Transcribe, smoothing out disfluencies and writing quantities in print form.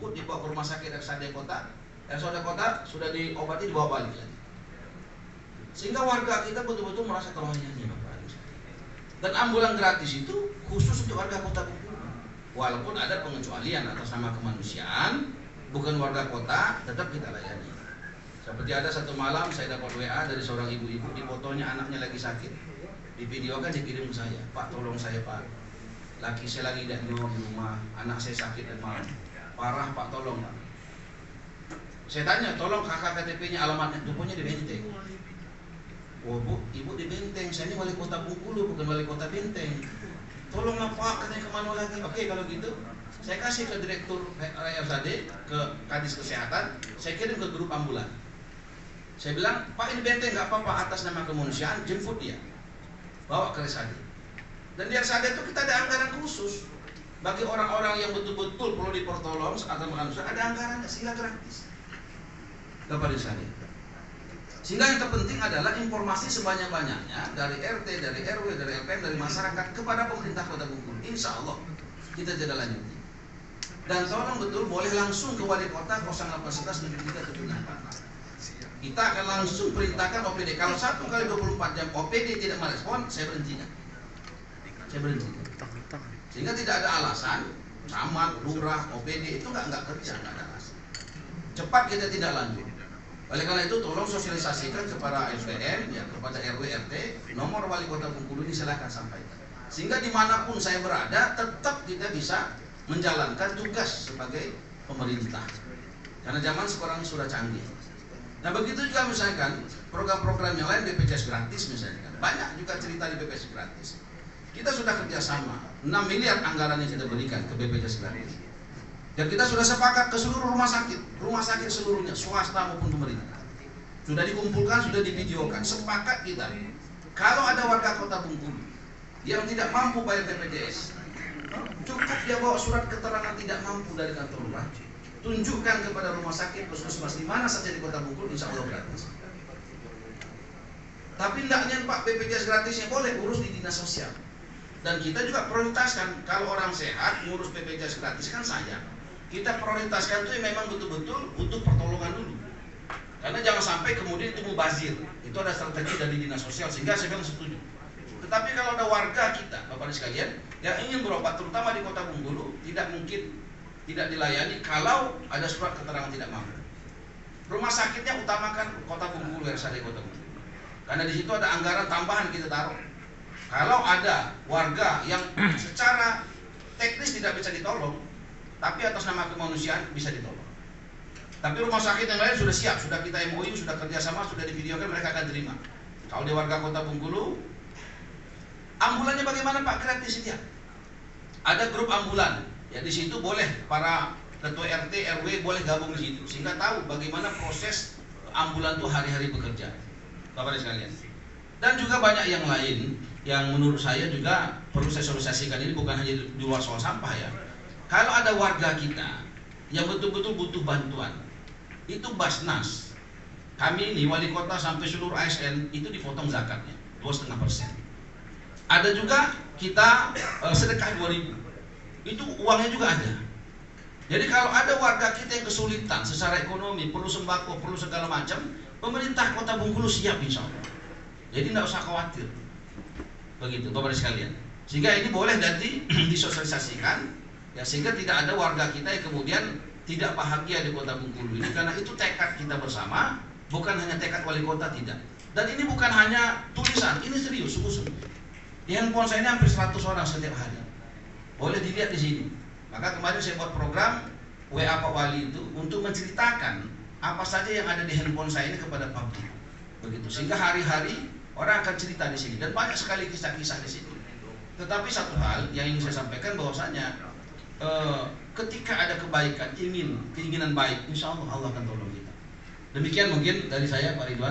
dijemput, dibawa ke rumah sakit RSAD Kota, RSAD Kota sudah diobati, dibawa balik lagi. Sehingga warga kita betul-betul merasa terlayani. Dan ambulan gratis itu khusus untuk warga Kota Bengkulu. Walaupun ada pengecualian atas nama kemanusiaan, bukan warga kota, tetap kita layani. Seperti ada satu malam saya dapat WA dari seorang ibu-ibu, di fotonya anaknya lagi sakit, di video kan dikirim ke saya, Pak tolong saya Pak, laki saya lagi tidak di rumah, anak saya sakit dan malam, parah Pak tolong Pak. Saya tanya, tolong kakak KTP-nya, alamatnya, rupanya di Benteng. Oh bu, ibu di Benteng, saya ini wali kota Bengkulu, bukan wali kota Benteng. Tolong Pak, katanya kemana lagi? Oke kalau gitu, saya kasih ke direktur RSAD, ke Kadis Kesehatan, saya kirim ke grup ambulan. Saya bilang, Pak ini Benteng nggak apa-apa, atas nama kemanusiaan, jemput dia, bawa ke RSAD. Dan di RSAD itu kita ada anggaran khusus bagi orang-orang yang betul-betul perlu dipertolong atau manusia, ada anggaran sehingga gratis kepada RSAD. Sehingga yang terpenting adalah informasi sebanyak-banyaknya dari RT, dari RW, dari LPM, dari masyarakat kepada pemerintah Kota Bengkulu. Insya Allah kita tidak lanjuti. Dan tolong betul boleh langsung ke wali kota 0811 9374. Kita akan langsung perintahkan OPD. Kalau 1 kali 24 jam OPD tidak merespon, saya berhentinya. Saya berhenti. Sehingga tidak ada alasan camat, lurah, OPD itu nggak kerja, nggak ada alasan. Cepat kita tidak lanjut. Oleh karena itu tolong sosialisasikan kepada LPM, ya, kepada RW RT, nomor wali kota Bengkulu ini silahkan sampaikan. Sehingga dimanapun saya berada, tetap kita bisa menjalankan tugas sebagai pemerintah. Karena zaman sekarang sudah canggih. Nah begitu juga misalkan program-program yang lain, BPJS gratis misalkan. Banyak juga cerita di BPJS gratis. Kita sudah kerjasama, 6 miliar anggaran yang kita berikan ke BPJS gratis. Dan kita sudah sepakat ke seluruh rumah sakit seluruhnya, swasta maupun pemerintah. Sudah dikumpulkan, sudah divideokan. Sepakat kita, kalau ada warga Kota Bengkulu yang tidak mampu bayar BPJS, cukup dia bawa surat keterangan tidak mampu dari kantor lurah, tunjukkan kepada rumah sakit puskesmas di mana saja di Kota Bengkulu, insya Allah gratis. Tapi hendaknya Pak, BPJS gratisnya boleh urus di dinas sosial. Dan kita juga prioritaskan, kalau orang sehat ngurus BPJS gratis kan saya. Kita prioritaskan itu memang betul-betul untuk pertolongan dulu. Karena jangan sampai kemudian itu mubazir. Itu ada strategi dari dinas sosial, sehingga saya bilang setuju. Tetapi kalau ada warga kita, Bapak-Ibu sekalian, yang ingin berobat, terutama di Kota Bengkulu, tidak mungkin tidak dilayani kalau ada surat keterangan tidak mampu. Rumah sakitnya utamakan Kota Bengkulu, RSAD Kota Bengkulu. Karena di situ ada anggaran tambahan kita taruh. Kalau ada warga yang secara teknis tidak bisa ditolong, tapi atas nama kemanusiaan bisa ditolong. Tapi rumah sakit yang lain sudah siap, sudah kita MOU, sudah kerjasama, sudah divideokan, mereka akan terima. Kalau di warga Kota Bengkulu, ambulannya bagaimana Pak? Gratis dia. Ada grup ambulan, ya di situ boleh para ketua RT, RW boleh gabung di situ, sehingga tahu bagaimana proses ambulan itu hari-hari bekerja, Bapak sekalian. Dan juga banyak yang lain yang menurut saya juga perlu saya sosialisasikan. Ini bukan hanya di luar soal sampah ya. Kalau ada warga kita yang betul-betul butuh bantuan, itu Basnas, kami ini wali kota sampai seluruh ASN itu dipotong zakatnya 2,5%. Ada juga kita sedekah 2.000, itu uangnya juga ada. Jadi kalau ada warga kita yang kesulitan secara ekonomi, perlu sembako, perlu segala macam, pemerintah Kota Bengkulu siap insya Allah. Jadi tidak usah khawatir. Begitu Bapak sekalian. Sehingga ini boleh nanti disosialisasikan, ya, sehingga tidak ada warga kita yang kemudian tidak bahagia di Kota Bengkulu ini, karena itu tekad kita bersama, bukan hanya tekad wali kota, tidak. Dan ini bukan hanya tulisan, ini serius, sungguh-sungguh. Di handphone saya ini hampir 100 orang setiap hari. Boleh dilihat di sini. Maka kemarin saya buat program WA Pak Wali itu untuk menceritakan apa saja yang ada di handphone saya ini kepada publik. Begitu. Sehingga hari-hari orang akan cerita di sini, dan banyak sekali kisah-kisah di sini. Tetapi satu hal yang ingin saya sampaikan bahwasanya ketika ada kebaikan, keinginan baik, insya Allah Allah akan tolong kita. Demikian mungkin dari saya Pak Ridwan.